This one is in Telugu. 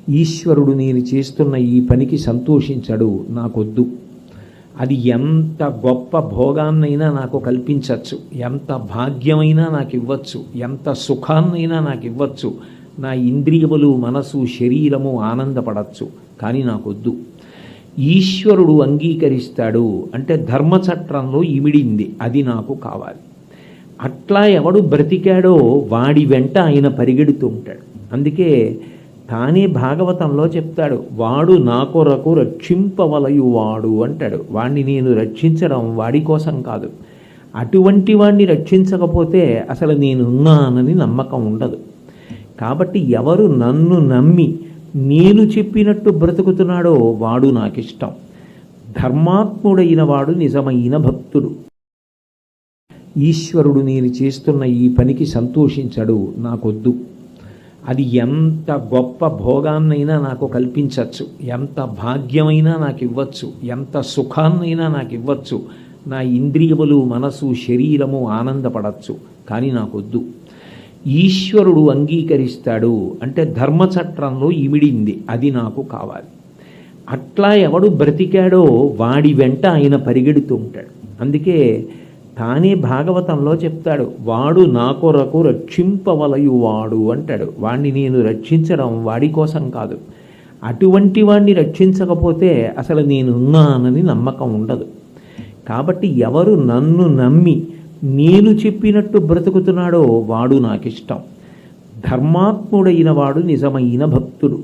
ఈశ్వరుడు నేను చేస్తున్న ఈ పనికి సంతోషించడు, నాకొద్దు. అది ఎంత గొప్ప భోగాన్నైనా నాకు కల్పించవచ్చు, ఎంత భాగ్యమైనా నాకు ఇవ్వచ్చు, ఎంత సుఖాన్నైనా నాకు ఇవ్వచ్చు, నా ఇంద్రియములు మనసు శరీరము ఆనందపడచ్చు, కానీ నాకొద్దు. ఈశ్వరుడు అంగీకరిస్తాడు అంటే ధర్మచట్రంలో ఇమిడింది, అది నాకు కావాలి. అట్లా ఎవడు బ్రతికాడో వాడి వెంట ఆయన పరిగెడుతూ ఉంటాడు. అందుకే తానే భాగవతంలో చెప్తాడు, వాడు నా కొరకు రక్షింపవలయువాడు అంటాడు. వాణ్ణి నేను రక్షించడం వాడి కోసం కాదు. అటువంటి వాణ్ణి రక్షించకపోతే అసలు నేనున్నానని నమ్మకం ఉండదు. కాబట్టి ఎవరు నన్ను నమ్మి నేను చెప్పినట్టు బ్రతుకుతున్నాడో వాడు నాకిష్టం. ధర్మాత్ముడైన వాడు నిజమైన భక్తుడు. ఈశ్వరుడు నేను చేస్తున్న ఈ పనికి సంతోషించడు, నాకొద్దు. అది ఎంత గొప్ప భోగాన్నైనా నాకు కల్పించవచ్చు, ఎంత భాగ్యమైనా నాకు ఇవ్వచ్చు, ఎంత సుఖాన్నైనా నాకు ఇవ్వచ్చు, నా ఇంద్రియములు మనసు శరీరము ఆనందపడచ్చు, కానీ నాకొద్దు. ఈశ్వరుడు అంగీకరిస్తాడు అంటే ధర్మచట్రంలో ఇమిడింది, అది నాకు కావాలి. అట్లా ఎవడు బ్రతికాడో వాడి వెంట ఆయన పరిగెడుతూ ఉంటాడు. అందుకే తానే భాగవతంలో చెప్తాడు, వాడు నా కొరకు రక్షింపవలయువాడు అంటాడు. వాణ్ణి నేను రక్షించడం వాడి కోసం కాదు. అటువంటి వాణ్ణి రక్షించకపోతే అసలు నేనున్నానని నమ్మకం ఉండదు. కాబట్టి ఎవరు నన్ను నమ్మి నేను చెప్పినట్టు బ్రతుకుతున్నాడో వాడు నాకిష్టం. ధర్మాత్ముడైన వాడు నిజమైన భక్తుడు.